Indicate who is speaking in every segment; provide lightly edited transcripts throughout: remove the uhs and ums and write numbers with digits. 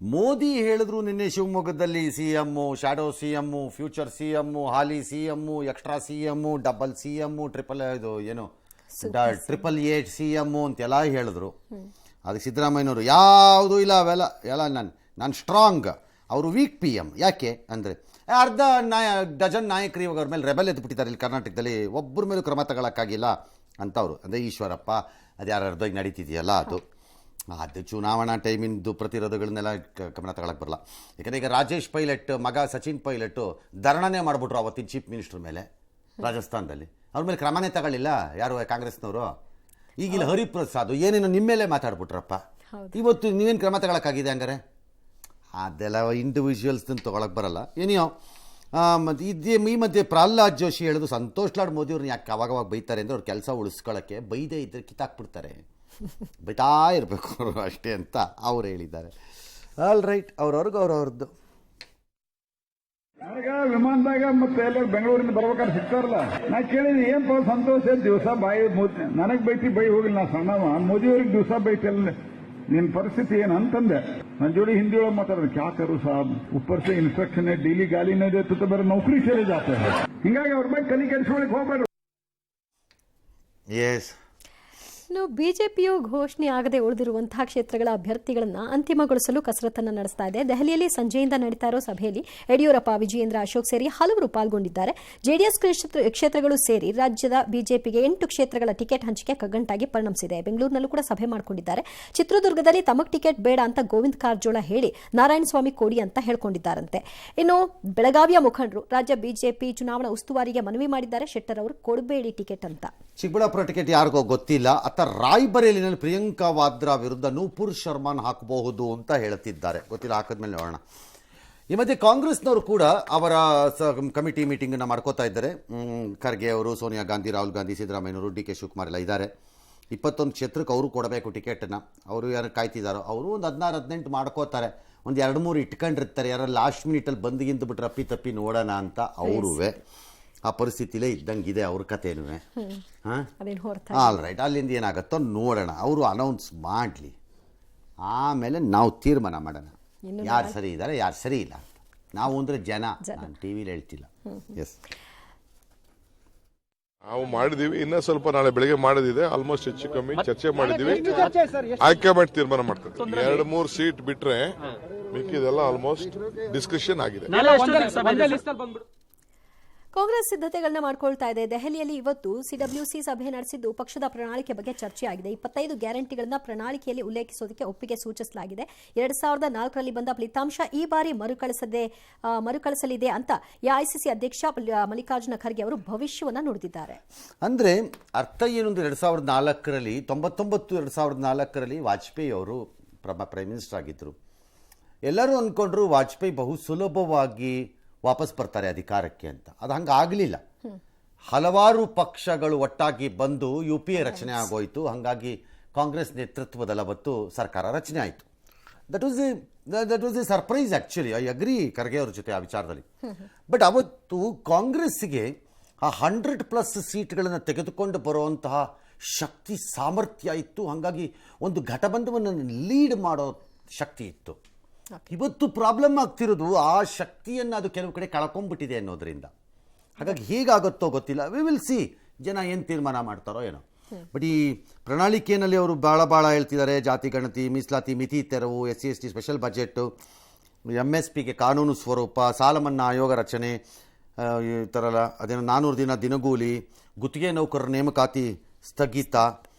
Speaker 1: ಮೋದಿ ಹೇಳಿದ್ರು ನಿನ್ನೆ ಶಿವಮೊಗ್ಗದಲ್ಲಿ CM, shadow CM, future CM, ಹಾಲಿ CM, extra CM, double CM, triple eight CM ಅಂತೆಲ್ಲ ಹೇಳಿದ್ರು. ಅದಕ್ಕೆ ಸಿದ್ದರಾಮಯ್ಯನವರು ಯಾವುದೂ ಇಲ್ಲ, ಅವೆಲ್ಲ ಎಲ್ಲ ನಾನು ಸ್ಟ್ರಾಂಗ್, ಅವರು ವೀಕ್ PM. ಯಾಕೆ ಅಂದರೆ ಅರ್ಧ ಡಜನ್ ನಾಯಕರು ಇವಾಗ ಅವ್ರ ಮೇಲೆ ರೆಬಲ್ ಎದ್ದುಬಿಟ್ಟಿದ್ದಾರೆ ಇಲ್ಲಿ ಕರ್ನಾಟಕದಲ್ಲಿ, ಒಬ್ಬರ ಮೇಲೂ ಕ್ರಮ ತಗೊಳಕ್ಕಾಗಿಲ್ಲ ಅಂತವ್ರು. ಅದೇ ಈಶ್ವರಪ್ಪ, ಅದು ಯಾರು ಅರ್ಧವಾಗಿ ನಡೀತಿದೆಯಲ್ಲ ಅದು ಚುನಾವಣಾ ಟೈಮಿಂದು ಪ್ರತಿರೋಧಗಳನ್ನೆಲ್ಲ ಗಮನ ತಗೊಳಕ್ಕೆ ಬರಲ್ಲ. ಯಾಕಂದರೆ ಈಗ ರಾಜೇಶ್ ಪೈಲಟ್ ಮಗ ಸಚಿನ್ ಪೈಲಟ್ಟು ಧರಣನೇ ಮಾಡಿಬಿಟ್ರು ಅವತ್ತಿನ ಚೀಫ್ ಮಿನಿಸ್ಟರ್ ಮೇಲೆ ರಾಜಸ್ಥಾನದಲ್ಲಿ. ಅವ್ರ ಮೇಲೆ ಕ್ರಮನೇ ತಗೊಳ್ಳಿಲ್ಲ ಯಾರು ಕಾಂಗ್ರೆಸ್ನವರು. ಈಗಿಲ್ಲ ಹರಿಪ್ರಸಾದ್ ಏನೇನೋ ನಿಮ್ಮ ಮೇಲೆ ಮಾತಾಡ್ಬಿಟ್ರಪ್ಪ, ಇವತ್ತು ನೀವೇನು ಕ್ರಮ ತಗೊಳಕ್ಕಾಗಿದೆ ಹಂಗಾರೆ? ಅದೆಲ್ಲ ಇಂಡಿವಿಜುವಲ್ಸ್ನ ತೊಗೊಳಕ್ಕೆ ಬರಲ್ಲ. ಏನಿಯೋ ಮತ್ತು ಈ ಮಧ್ಯೆ ಪ್ರಹ್ಲಾದ್ ಜೋಶಿ ಹೇಳಿದ್ರು ಸಂತೋಷ್ ಲಾಡ್ ಮೋದಿಯವ್ರನ್ನ ಯಾಕೆ ಅವಾಗವಾಗ ಬೈತಾರೆ ಅಂದರೆ ಅವ್ರ ಕೆಲಸ ಉಳಿಸ್ಕೊಳ್ಳೋಕ್ಕೆ, ಬೈದೇ ಇದ್ದರೆ ಕಿತ್ತಾಕ್ಬಿಡ್ತಾರೆ, ಬೈತಾ ಇರಬೇಕು ಅವರು ಅಷ್ಟೇ ಅಂತ ಅವ್ರು ಹೇಳಿದ್ದಾರೆ. ಆಲ್ ರೈಟ್, ಅವ್ರವ್ರದ್ದು.
Speaker 2: ನನಗ ವಿಮಾನದಾಗ ಮತ್ತೆ ಎಲ್ಲ ಬೆಂಗಳೂರಿಂದ ಬರ್ಬೇಕಾದ್ರೆ ಸಿಗ್ತಾರಲ್ಲ, ನಾ ಕೇಳಿದ್ವಿ ಏನ್ ಸಂತೋಷ ದಿವಸ ಬಾಯಿ ನನಗ್ ಬೈತಿ ಬೈ ಹೋಗಿಲ್ಲ, ನಾ ಸಣ್ಣವ ಮೋದಿಯವ್ರಿಗೆ ದಿವಸ ಬೈತಲ್ಲ, ನಿನ್ ಪರಿಸ್ಥಿತಿ ಏನ್ ಅಂತಂದೆ. ನನ್ನ ಜೋಡಿ ಹಿಂದಿ ಒಳಗೆ ಮಾತಾಡೋದು, ಕ್ಯಾ ಕರು ಸಾಬ್ ಉಪ್ಪರ್ ಸೆ ಇನ್ಸ್ಟ್ರಕ್ಷನ್ ಡೈಲಿ ಗಾಲಿ ನೇ ಬರ ನೌಕರಿ ಸೇರಿ ಜಾತ. ಹಿಂಗಾಗಿ ಅವ್ರ ಬಗ್ಗೆ ತಲೆ ಕೆಡಿಸ್ಕೊಳಕ್ ಹೋಗ್ಬೇಡ.
Speaker 1: ಎಸ್,
Speaker 3: ಇನ್ನು ಬಿಜೆಪಿಯು ಘೋಷಣೆ ಆಗದೆ ಉಳಿದಿರುವಂತಹ ಕ್ಷೇತ್ರಗಳ ಅಭ್ಯರ್ಥಿಗಳನ್ನು ಅಂತಿಮಗೊಳಿಸಲು ಕಸರತ್ತನ್ನು ನಡೆಸ್ತಾ ಇದೆ. ದೆಹಲಿಯಲ್ಲಿ ಸಂಜೆಯಿಂದ ನಡೀತಾ ಇರೋ ಸಭೆಯಲ್ಲಿ ಯಡಿಯೂರಪ್ಪ, ವಿಜಯೇಂದ್ರ, ಅಶೋಕ್ ಸೇರಿ ಹಲವರು ಪಾಲ್ಗೊಂಡಿದ್ದಾರೆ. ಜೆಡಿಎಸ್ ಕ್ಷೇತ್ರಗಳು ಸೇರಿ ರಾಜ್ಯದ ಬಿಜೆಪಿಗೆ 8 ಕ್ಷೇತ್ರಗಳ ಟಿಕೆಟ್ ಹಂಚಿಕೆ ಕಗ್ಗಂಟಾಗಿ ಪರಿಣಮಿಸಿದೆ. ಬೆಂಗಳೂರಿನಲ್ಲೂ ಕೂಡ ಸಭೆ ಮಾಡಿಕೊಂಡಿದ್ದಾರೆ. ಚಿತ್ರದುರ್ಗದಲ್ಲಿ ತಮಗ್ ಟಿಕೆಟ್ ಬೇಡ ಅಂತ ಗೋವಿಂದ ಕಾರಜೋಳ ಹೇಳಿ ನಾರಾಯಣಸ್ವಾಮಿ ಕೊಡಿ ಅಂತ ಹೇಳ್ಕೊಂಡಿದ್ದಾರಂತೆ. ಇನ್ನು ಬೆಳಗಾವಿಯ ಮುಖಂಡರು ರಾಜ್ಯ ಬಿಜೆಪಿ ಚುನಾವಣಾ ಉಸ್ತುವಾರಿಗೆ ಮನವಿ ಮಾಡಿದ್ದಾರೆ. ಶೆಟ್ಟರ್ ಅವರು ಕೊಡಬೇಡಿ ಟಿಕೆಟ್ ಅಂತ.
Speaker 1: ಚಿಕ್ಕಬಳ್ಳಾಪುರ ಟಿಕೆಟ್ ಯಾರಿಗೋ ಗೊತ್ತಿಲ್ಲ, ರಾಯ್ಬರೇಲಿನಲ್ಲಿ ಪ್ರಿಯಾಂಕಾ ವಾದ್ರಾ ವಿರುದ್ಧ ನೂಪುರ್ ಶರ್ಮಾನ್ ಹಾಕಬಹುದು ಅಂತ ಹೇಳ್ತಿದ್ದಾರೆ. ಗೊತ್ತಿಲ್ಲ, ಹಾಕಿದ್ಮೇಲೆ ನೋಡೋಣ. ಈ ಮಧ್ಯೆ ಕಾಂಗ್ರೆಸ್ನವರು ಕೂಡ ಅವರ ಕಮಿಟಿ ಮೀಟಿಂಗನ್ನು ಮಾಡ್ಕೋತಾ ಇದ್ದಾರೆ. ಖರ್ಗೆ ಅವರು, ಸೋನಿಯಾ ಗಾಂಧಿ, ರಾಹುಲ್ ಗಾಂಧಿ, ಸಿದ್ದರಾಮಯ್ಯನವರು, DK ಶಿವಕುಮಾರ್ ಎಲ್ಲ ಇದ್ದಾರೆ. 21 ಕ್ಷೇತ್ರಕ್ಕೆ ಅವರು ಕೊಡಬೇಕು ಟಿಕೆಟನ್ನು. ಅವರು ಯಾರು ಕಾಯ್ತಿದ್ದಾರೋ ಅವರು ಒಂದು 16-18 ಮಾಡ್ಕೋತಾರೆ. ಒಂದು 2-3 ಇಟ್ಕೊಂಡಿರ್ತಾರೆ. ಯಾರು ಲಾಸ್ಟ್ ಮಿನಿಟಲ್ಲಿ ಬಂದಿಗಿಂತ ಬಿಟ್ರೆ ಅಪ್ಪಿ ನೋಡೋಣ ಅಂತ ಅವರುವೆ. ಆ ಪರಿಸ್ಥಿತಿಲೇ ಇದ್ದಂಗಿದೆ ಅವ್ರ ಕಥೆನೂ. ಆಲ್ ರೈಟ್, ಅಲ್ಲಿಂದ ಏನಾಗುತ್ತೋ ನೋಡೋಣ. ಅವರು ಅನೌನ್ಸ್ ಮಾಡಲಿ, ಆಮೇಲೆ ನಾವು ತೀರ್ಮಾನ ಮಾಡೋಣ ಯಾರು ಸರಿ ಇದ್ದಾರೆ ಯಾರು ಸರಿ ಇಲ್ಲ ಅಂತ. ನಾವು ಅಂದರೆ ಜನ, ನಾನು ಟಿವಿಲಿ ಹೇಳ್ತಿಲ್ಲ. ಎಸ್,
Speaker 4: ನಾವು ಮಾಡಿದೀವಿ. ಇನ್ನ ಸ್ವಲ್ಪ ನಾಳೆ ಬೆಳಿಗ್ಗೆ ಮಾಡೋದಿದೆ. ಆಲ್ಮೋಸ್ಟ್ ಹೆಚ್ಚು ಕಮ್ಮಿ ಚರ್ಚೆ ಮಾಡಿದೀವಿ. ಹೈಕಮಾಂಡ್ ತೀರ್ಮಾನ ಮಾಡ್ತಾರೆ. 2-3 ಸೀಟ್ ಬಿಟ್ರೆ ಮಿಕ್ಕಿದೆಲ್ಲ ಆಲ್ಮೋಸ್ಟ್ ಡಿಸ್ಕಷನ್ ಆಗಿದೆ.
Speaker 3: ಕಾಂಗ್ರೆಸ್ ಸಿದ್ಧತೆಗಳನ್ನ ಮಾಡಿಕೊಳ್ತಾ ಇದೆ. ದೆಹಲಿಯಲ್ಲಿ ಇವತ್ತು CWC ಸಭೆ ನಡೆಸಿದ್ದು ಪಕ್ಷದ ಪ್ರಣಾಳಿಕೆ ಬಗ್ಗೆ ಚರ್ಚೆ ಆಗಿದೆ. 25 ಗ್ಯಾರಂಟಿಗಳನ್ನ ಪ್ರಣಾಳಿಕೆಯಲ್ಲಿ ಉಲ್ಲೇಖಿಸೋದಕ್ಕೆ ಒಪ್ಪಿಗೆ ಸೂಚಿಸಲಾಗಿದೆ. 2004ರಲ್ಲಿ ಬಂದ ಫಲಿತಾಂಶ ಈ ಬಾರಿ ಮರುಕಳಿಸಲಿದೆ ಅಂತ AICC ಅಧ್ಯಕ್ಷ ಮಲ್ಲಿಕಾರ್ಜುನ ಖರ್ಗೆ ಅವರು ಭವಿಷ್ಯವನ್ನ ನುಡಿದಿದ್ದಾರೆ.
Speaker 1: ಅಂದರೆ ಅರ್ಥ ಏನು ಅಂದರೆ 2004ರಲ್ಲಿ 2004ರಲ್ಲಿ ವಾಜಪೇಯಿ ಅವರು ಪ್ರೈಮ್ ಮಿನಿಸ್ಟರ್ ಆಗಿದ್ದರು. ಎಲ್ಲರೂ ಅಂದ್ಕೊಂಡ್ರು ವಾಜಪೇಯಿ ಬಹು ಸುಲಭವಾಗಿ ವಾಪಸ್ ಬರ್ತಾರೆ ಅಧಿಕಾರಕ್ಕೆ ಅಂತ. ಅದು ಹಂಗೆ ಆಗಲಿಲ್ಲ. ಹಲವಾರು ಪಕ್ಷಗಳು ಒಟ್ಟಾಗಿ ಬಂದು UPA ರಚನೆ ಆಗೋಯಿತು. ಹಾಗಾಗಿ ಕಾಂಗ್ರೆಸ್ ನೇತೃತ್ವದಲ್ಲಿ ಅವತ್ತು ಸರ್ಕಾರ ರಚನೆ ಆಯಿತು. That was A surprise actually. I agree Kharge ಅವ್ರ ಜೊತೆ ಆ ವಿಚಾರದಲ್ಲಿ. ಬಟ್ ಅವತ್ತು ಕಾಂಗ್ರೆಸ್ಸಿಗೆ ಆ 100+ ಸೀಟ್ಗಳನ್ನು ತೆಗೆದುಕೊಂಡು ಬರುವಂತಹ ಶಕ್ತಿ ಸಾಮರ್ಥ್ಯ ಇತ್ತು. ಹಾಗಾಗಿ ಒಂದು ಘಟಬಂಧವನ್ನು ಲೀಡ್ ಮಾಡೋ ಶಕ್ತಿ ಇತ್ತು. ಇವತ್ತು ಪ್ರಾಬ್ಲಮ್ ಆಗ್ತಿರೋದು ಆ ಶಕ್ತಿಯನ್ನು ಅದು ಕೆಲವು ಕಡೆ ಕಳ್ಕೊಂಡ್ಬಿಟ್ಟಿದೆ ಅನ್ನೋದ್ರಿಂದ. ಹಾಗಾಗಿ ಹೇಗಾಗುತ್ತೋ ಗೊತ್ತಿಲ್ಲ. ವಿ ವಿಲ್ ಸಿ ಜನ ಏನು ತೀರ್ಮಾನ ಮಾಡ್ತಾರೋ ಏನೋ. ಬಟ್ ಈ ಪ್ರಣಾಳಿಕೆಯಲ್ಲಿ ಅವರು ಭಾಳ ಹೇಳ್ತಿದ್ದಾರೆ. ಜಾತಿ ಗಣತಿ, ಮೀಸಲಾತಿ, ಮಿತಿ ತೆರವು, SC/ST ಸ್ಪೆಷಲ್ ಬಜೆಟ್ಟು, MSPಗೆ ಕಾನೂನು ಸ್ವರೂಪ, ಸಾಲ ಮನ್ನಾ ಆಯೋಗ ರಚನೆ, ಈ ಥರ ಎಲ್ಲ ಅದೇನೋ 400 ದಿನ ದಿನಗೂಲಿ, ಗುತ್ತಿಗೆ ನೌಕರರ ನೇಮಕಾತಿ ಸ್ಥಗಿತ,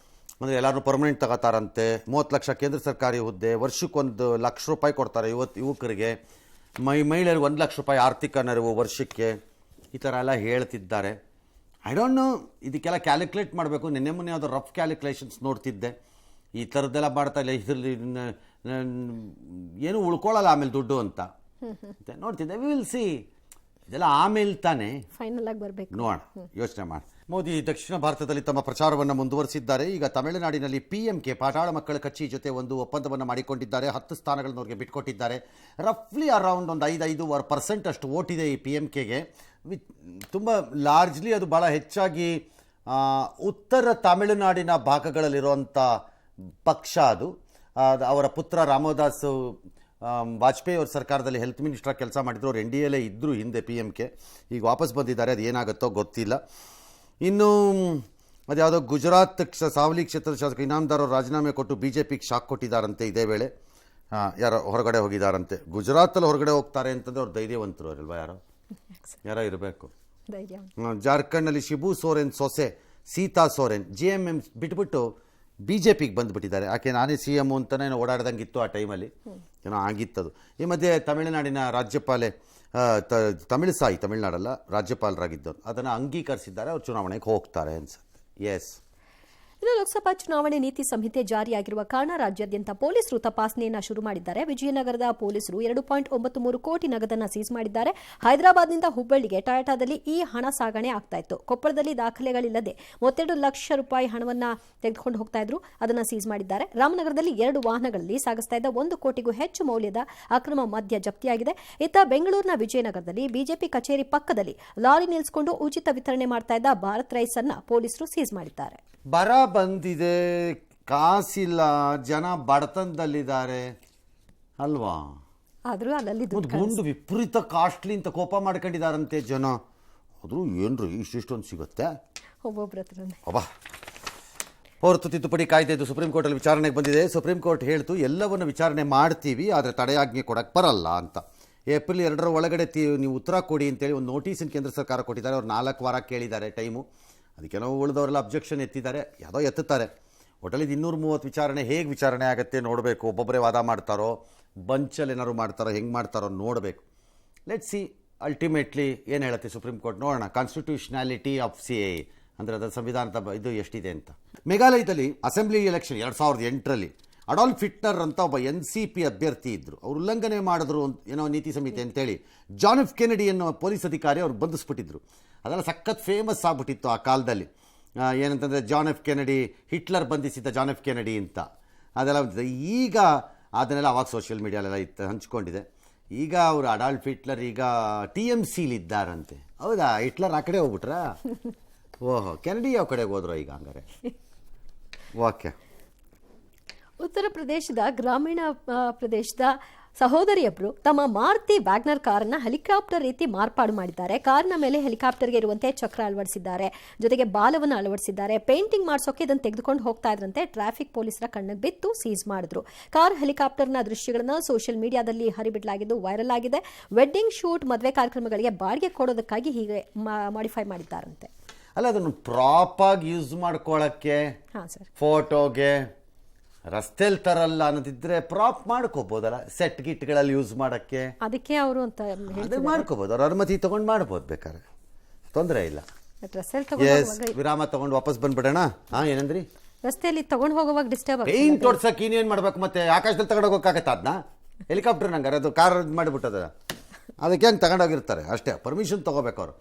Speaker 1: ಅಂದರೆ ಎಲ್ಲರೂ ಪರ್ಮನೆಂಟ್ ತಗೋತಾರಂತೆ, 30 ಲಕ್ಷ ಕೇಂದ್ರ ಸರ್ಕಾರಿ ಹುದ್ದೆ, ವರ್ಷಕ್ಕೆ ₹1 ಲಕ್ಷ ಕೊಡ್ತಾರೆ ಯುವಕರಿಗೆ, ಮಹಿಳೆಯರಿಗೆ ₹1 ಲಕ್ಷ ಆರ್ಥಿಕ ನೆರವು ವರ್ಷಕ್ಕೆ, ಈ ಥರ ಎಲ್ಲ ಹೇಳ್ತಿದ್ದಾರೆ. ಐ ಡೋಂಟ್ ನೋ, ಇದಕ್ಕೆಲ್ಲ ಕ್ಯಾಲ್ಕುಲೇಟ್ ಮಾಡಬೇಕು. ನಿನ್ನೆ ಮೊನ್ನೆ ಯಾವುದೋ ರಫ್ ಕ್ಯಾಲ್ಕುಲೇಷನ್ಸ್ ನೋಡ್ತಿದ್ದೆ. ಈ ಥರದ್ದೆಲ್ಲ ಮಾಡ್ತಾ ಇಲ್ಲ, ಇದರಲ್ಲಿ ಏನು ಉಳ್ಕೊಳ್ಳಲ್ಲ ಆಮೇಲೆ ದುಡ್ಡು ಅಂತ ನೋಡ್ತಿದ್ದೆ. ವಿ ವಿಲ್ ಸಿ, ಇದೆಲ್ಲ ಆಮೇಲೆ ತಾನೇ
Speaker 3: ಫೈನಲ್ ಆಗಿ ಬರಬೇಕು.
Speaker 1: ನೋಡೋಣ, ಯೋಚನೆ ಮಾಡಿ. ಮೋದಿ ದಕ್ಷಿಣ ಭಾರತದಲ್ಲಿ ತಮ್ಮ ಪ್ರಚಾರವನ್ನು ಮುಂದುವರಿಸಿದ್ದಾರೆ. ಈಗ ತಮಿಳುನಾಡಿನಲ್ಲಿ PMK ಪಾಟಾಳ ಮಕ್ಕಳ ಕಚ್ಚಿ ಜೊತೆ ಒಂದು ಒಪ್ಪಂದವನ್ನು ಮಾಡಿಕೊಂಡಿದ್ದಾರೆ. 10 ಸ್ಥಾನಗಳನ್ನು ಅವ್ರಿಗೆ ಬಿಟ್ಕೊಟ್ಟಿದ್ದಾರೆ. ರಫ್ಲಿ ಅರೌಂಡ್ ಒಂದು 5-5% ಅಷ್ಟು ವೋಟ್ ಇದೆ ಈ PMKಗೆ. ತುಂಬ ಲಾರ್ಜ್ಲಿ ಅದು ಭಾಳ ಹೆಚ್ಚಾಗಿ ಉತ್ತರ ತಮಿಳುನಾಡಿನ ಭಾಗಗಳಲ್ಲಿರುವಂಥ ಪಕ್ಷ ಅದು. ಅವರ ಪುತ್ರ ರಾಮದಾಸ್ ವಾಜಪೇಯಿ ಅವ್ರ ಸರ್ಕಾರದಲ್ಲಿ ಹೆಲ್ತ್ ಮಿನಿಸ್ಟ್ರಾಗಿ ಕೆಲಸ ಮಾಡಿದ್ರು. ಅವ್ರು ಎನ್ ಡಿ ಎಲೇ ಇದ್ದರು ಹಿಂದೆ PMK. ಈಗ ವಾಪಸ್ ಬಂದಿದ್ದಾರೆ, ಅದು ಏನಾಗುತ್ತೋ ಗೊತ್ತಿಲ್ಲ. ಇನ್ನು ಅದ್ಯಾವುದೋ ಗುಜರಾತ್ ಸಾವಲಿ ಕ್ಷೇತ್ರದ ಶಾಸಕ ಇನಾಮ್ದಾರ್ ಅವರು ರಾಜೀನಾಮೆ ಕೊಟ್ಟು BJPಗೆ ಶಾಕ್ ಕೊಟ್ಟಿದ್ದಾರಂತೆ ಇದೇ ವೇಳೆ. ಯಾರೋ ಹೊರಗಡೆ ಹೋಗಿದ್ದಾರಂತೆ. ಗುಜರಾತಲ್ಲಿ ಹೊರಗಡೆ ಹೋಗ್ತಾರೆ ಅಂತಂದ್ರೆ ಅವ್ರು ಧೈರ್ಯವಂತರು ಅವರಲ್ವಾ, ಯಾರೋ ಇರಬೇಕು. ಜಾರ್ಖಂಡ್ನಲ್ಲಿ ಶಿಬು ಸೋರೆನ್ ಸೊಸೆ ಸೀತಾ ಸೋರೆನ್ JMM ಬಿಟ್ಬಿಟ್ಟು BJPಗೆ ಬಂದುಬಿಟ್ಟಿದ್ದಾರೆ. ಆಕೆ ನಾನೇ CM ಅಂತಲೇ ಓಡಾಡ್ದಂಗೆ ಇತ್ತು ಆ ಟೈಮಲ್ಲಿ, ಏನೋ ಆಗಿತ್ತದು. ಈ ಮಧ್ಯೆ ತಮಿಳುನಾಡಿನ ರಾಜ್ಯಪಾಲೆ ತಮಿಳ್ನಾಡಲ್ಲ ರಾಜ್ಯಪಾಲರಾಗಿದ್ದವರು ಅದನ್ನು ಅಂಗೀಕರಿಸಿದ್ದಾರೆ. ಅವ್ರು ಚುನಾವಣೆಗೆ ಹೋಗ್ತಾರೆ ಅನ್ಸುತ್ತೆ. ಎಸ್.
Speaker 3: ಇನ್ನು ಲೋಕಸಭಾ ಚುನಾವಣೆ ನೀತಿ ಸಂಹಿತೆ ಜಾರಿಯಾಗಿರುವ ಕಾರಣ ರಾಜ್ಯಾದ್ಯಂತ ಪೊಲೀಸರು ತಪಾಸಣೆಯನ್ನು ಶುರು ಮಾಡಿದ್ದಾರೆ. ವಿಜಯನಗರದ ಪೊಲೀಸರು 2.93 ಕೋಟಿ ನಗದನ್ನು ಸೀಸ್ ಮಾಡಿದ್ದಾರೆ. ಹೈದರಾಬಾದ್ನಿಂದ ಹುಬ್ಬಳ್ಳಿಗೆ ಟೊಯೋಟಾದಲ್ಲಿ ಈ ಹಣ ಸಾಗಣೆ ಆಗ್ತಾ ಇತ್ತು. ಕೊಪ್ಪಳದಲ್ಲಿ ದಾಖಲೆಗಳಿಲ್ಲದೆ 32 ಲಕ್ಷ ರೂಪಾಯಿ ಹಣವನ್ನು ತೆಗೆದುಕೊಂಡು ಹೋಗ್ತಾ ಇದ್ರು, ಅದನ್ನು ಸೀಸ್ ಮಾಡಿದ್ದಾರೆ. ರಾಮನಗರದಲ್ಲಿ 2 ವಾಹನಗಳಲ್ಲಿ ಸಾಗಿಸ್ತಾ ಇದ್ದ 1 ಕೋಟಿಗೂ ಹೆಚ್ಚು ಮೌಲ್ಯದ ಅಕ್ರಮ ಮದ್ಯ ಜಪ್ತಿಯಾಗಿದೆ. ಇತ್ತ ಬೆಂಗಳೂರಿನ ವಿಜಯನಗರದಲ್ಲಿ ಬಿಜೆಪಿ ಕಚೇರಿ ಪಕ್ಕದಲ್ಲಿ ಲಾರಿ ನಿಲ್ಲಿಸಿಕೊಂಡು ಉಚಿತ ವಿತರಣೆ ಮಾಡ್ತಾ ಇದ್ದ ಭಾರತ್ ರೈಸ್ ಅನ್ನ ಪೊಲೀಸರು ಸೀಸ್ ಮಾಡಿದ್ದಾರೆ.
Speaker 1: ಬರ ಬಂದಿದೆ, ಕಾಸಿಲ್ಲ, ಜನ ಬಡತನದಲ್ಲಿದ್ದಾರೆ ಅಲ್ವಾ.
Speaker 3: ಆದರೂ ಅಲ್ಲಲ್ಲಿ
Speaker 1: ಗುಂಡು ವಿಪರೀತ ಕಾಸ್ಟ್ಲಿ ಅಂತ ಕೋಪ ಮಾಡ್ಕೊಂಡಿದ್ದಾರಂತೆ ಜನ. ಆದರೂ ಏನ್ರಿ ಇಷ್ಟೊಂದು ಸಿಗುತ್ತೆ
Speaker 3: ಒಬ್ಬೊಬ್ಬರ ಹತ್ರನೇ.
Speaker 1: ಅಬ್ಬಾ. ಪೌರತ್ವ ತಿದ್ದುಪಡಿ ಕಾಯ್ದೆ ಇದು ಸುಪ್ರೀಂ ಕೋರ್ಟಲ್ಲಿ ವಿಚಾರಣೆಗೆ ಬಂದಿದೆ. ಸುಪ್ರೀಂ ಕೋರ್ಟ್ ಹೇಳ್ತು ಎಲ್ಲವನ್ನು ವಿಚಾರಣೆ ಮಾಡ್ತೀವಿ, ಆದರೆ ತಡೆಯಾಜ್ಞೆ ಕೊಡಕ್ಕೆ ಬರಲ್ಲ ಅಂತ. ಏಪ್ರಿಲ್ 2 ಒಳಗಡೆ ನೀವು ಉತ್ತರ ಕೊಡಿ ಅಂತೇಳಿ ಒಂದು ನೋಟಿಸನ್ನು ಕೇಂದ್ರ ಸರ್ಕಾರ ಕೊಟ್ಟಿದ್ದಾರೆ. ಅವ್ರು 4 ವಾರ ಕೇಳಿದ್ದಾರೆ ಟೈಮು. ಅದಕ್ಕೆ ನಾವು ಉಳಿದವರೆಲ್ಲ ಅಬ್ಜೆಕ್ಷನ್ ಎತ್ತಿದ್ದಾರೆ, ಯಾವುದೋ ಎತ್ತುತ್ತಾರೆ. ಒಟ್ಟಲ್ಲಿ 230 ವಿಚಾರಣೆ ಹೇಗೆ ವಿಚಾರಣೆ ಆಗುತ್ತೆ ನೋಡಬೇಕು. ಒಬ್ಬೊಬ್ಬರೇ ವಾದ ಮಾಡ್ತಾರೋ, ಬಂಚಲ್ಲಿ ಏನಾದ್ರು ಮಾಡ್ತಾರೋ, ಹೆಂಗೆ ಮಾಡ್ತಾರೋ ನೋಡಬೇಕು. ಲೆಟ್ ಸಿ ಅಲ್ಟಿಮೇಟ್ಲಿ ಏನು ಹೇಳುತ್ತೆ ಸುಪ್ರೀಂ ಕೋರ್ಟ್, ನೋಡೋಣ. ಕಾನ್ಸ್ಟಿಟ್ಯೂಷನಾಲಿಟಿ ಆಫ್ CAA ಅಂದರೆ ಅದರ ಸಂವಿಧಾನದ ಇದು ಎಷ್ಟಿದೆ ಅಂತ. ಮೇಘಾಲಯದಲ್ಲಿ ಅಸೆಂಬ್ಲಿ ಎಲೆಕ್ಷನ್ 2008ರಲ್ಲಿ ಅಡಾಲ್ಫ್ ಹಿಟ್ಲರ್ ಅಂತ ಒಬ್ಬ NCP ಅಭ್ಯರ್ಥಿ ಇದ್ದರು. ಅವರು ಉಲ್ಲಂಘನೆ ಮಾಡಿದ್ರು ಏನೋ ನೀತಿ ಸಂಹಿತೆ ಅಂತೇಳಿ ಜಾನ್ ಎಫ್ ಕೆನೆಡಿ ಅನ್ನೋ ಪೊಲೀಸ್ ಅಧಿಕಾರಿ ಅವ್ರು ಬಂಧಿಸ್ಬಿಟ್ಟಿದ್ರು. ಅದೆಲ್ಲ ಸಖತ್ ಫೇಮಸ್ ಆಗ್ಬಿಟ್ಟಿತ್ತು ಆ ಕಾಲದಲ್ಲಿ. ಏನಂತಂದರೆ ಜಾನ್ ಎಫ್ ಕೆನೆಡಿ, ಹಿಟ್ಲರ್ ಬಂಧಿಸಿದ್ದ ಜಾನ್ ಎಫ್ ಕೆನೆಡಿ ಅಂತ ಅದೆಲ್ಲ. ಈಗ ಅದನ್ನೆಲ್ಲ ಅವಾಗ ಸೋಷಿಯಲ್ ಮೀಡಿಯಾಲೆಲ್ಲ ಹಂಚ್ಕೊಂಡಿದೆ. ಈಗ ಅವರು ಅಡಾಲ್ಫ್ ಹಿಟ್ಲರ್ ಈಗ TMCಲಿ ಇದ್ದಾರಂತೆ. ಹೌದಾ, ಹಿಟ್ಲರ್ ಆ ಕಡೆ ಹೋಗ್ಬಿಟ್ರಾ? ಓಹೋ, ಕೆನೆಡಿ ಯಾವ ಕಡೆಗೆ ಹೋದ್ರು ಈಗ ಹಂಗಾರೆ? ಓಕೆ.
Speaker 3: ಉತ್ತರ ಪ್ರದೇಶದ ಗ್ರಾಮೀಣ ಪ್ರದೇಶದ ಸಹೋದರಿಯೊಬ್ಬರು ತಮ್ಮ ಮಾರುತಿ ವ್ಯಾಗ್ನರ್ ಕಾರನ್ನು ಹೆಲಿಕಾಪ್ಟರ್ ರೀತಿ ಮಾರ್ಪಾಡು ಮಾಡಿದ್ದಾರೆ. ಕಾರಿನ ಮೇಲೆ ಹೆಲಿಕಾಪ್ಟರ್ಗೆ ಇರುವಂತೆ ಚಕ್ರ ಅಳವಡಿಸಿದ್ದಾರೆ, ಜೊತೆಗೆ ಬಾಲವನ್ನು ಅಳವಡಿಸಿದ್ದಾರೆ. ಪೇಂಟಿಂಗ್ ಮಾಡಿಸೋಕೆ ಇದನ್ನು ತೆಗೆದುಕೊಂಡು ಹೋಗ್ತಾ ಇದ್ರಂತೆ. ಟ್ರಾಫಿಕ್ ಪೊಲೀಸರ ಕಣ್ಣಿಗೆ ಬಿತ್ತು, ಸೀಸ್ ಮಾಡಿದ್ರು. ಕಾರ್ ಹೆಲಿಕಾಪ್ಟರ್ನ ದೃಶ್ಯಗಳನ್ನು ಸೋಷಿಯಲ್ ಮೀಡಿಯಾದಲ್ಲಿ ಹರಿಬಿಡಲಾಗಿದ್ದು ವೈರಲ್ ಆಗಿದೆ. ವೆಡ್ಡಿಂಗ್ ಶೂಟ್, ಮದುವೆ ಕಾರ್ಯಕ್ರಮಗಳಿಗೆ ಬಾಡಿಗೆ ಕೊಡೋದಕ್ಕಾಗಿ ಹೀಗೆ ಮಾಡಿಫೈ ಮಾಡಿದ್ದಾರಂತೆ.
Speaker 1: ಅಲ್ಲ, ಅದನ್ನು ಪ್ರಾಪಾಗಿ ಯೂಸ್ ಮಾಡ್ಕೊಳ್ಳೋಕ್ಕೆ,
Speaker 3: ಹಾಂ ಸರ್,
Speaker 1: ಫೋಟೋಗೆ ರಸ್ತೆಲ್ ತರಲ್ಲ ಅನ್ನೋದಿದ್ರೆ ಪ್ರಾಪ್ ಮಾಡ್ಕೋಬೋದಲ್ಲ, ಸೆಟ್ ಗಿಟ್ಗಳಲ್ಲಿ ಯೂಸ್ ಮಾಡೋಕ್ಕೆ.
Speaker 3: ಅದಕ್ಕೆ ಅವರು ಅಂತ
Speaker 1: ಮಾಡ್ಕೋಬೋದು, ಅವ್ರ ಅನುಮತಿ ತೊಗೊಂಡು ಮಾಡ್ಬೋದು, ಬೇಕಾದ್ರೆ ತೊಂದರೆ ಇಲ್ಲ.
Speaker 3: ಎಸ್,
Speaker 1: ವಿರಾಮ ತೊಗೊಂಡು ವಾಪಸ್ ಬಂದ್ಬಿಡೋಣ. ಹಾಂ, ಏನಂದ್ರಿ?
Speaker 3: ರಸ್ತೆಯಲ್ಲಿ ತಗೊಂಡು ಹೋಗುವಾಗ ಡಿಸ್ಟರ್ಬ್ ಆಗುತ್ತೆ.
Speaker 1: ಪೇಂಟ್ ಹೊಡ್ಸಕ್ಕೆ ಇನ್ನೇನು ಮಾಡ್ಬೇಕು ಮತ್ತೆ? ಆಕಾಶದಲ್ಲಿ ತಗೊಂಡೋಗೋಕ್ಕಾಗತ್ತ ಅದನ್ನ? ಹೆಲಿಕಾಪ್ಟರ್ ನಂಗಾರೆ ಅದು ಕಾರ್ ಮಾಡಿಬಿಟ್ಟದ, ಅದಕ್ಕೆ ಹೆಂಗೆ ತಗೊಂಡೋಗಿರ್ತಾರೆ ಅಷ್ಟೇ, ಪರ್ಮಿಷನ್ ತೊಗೋಬೇಕು ಅವರು.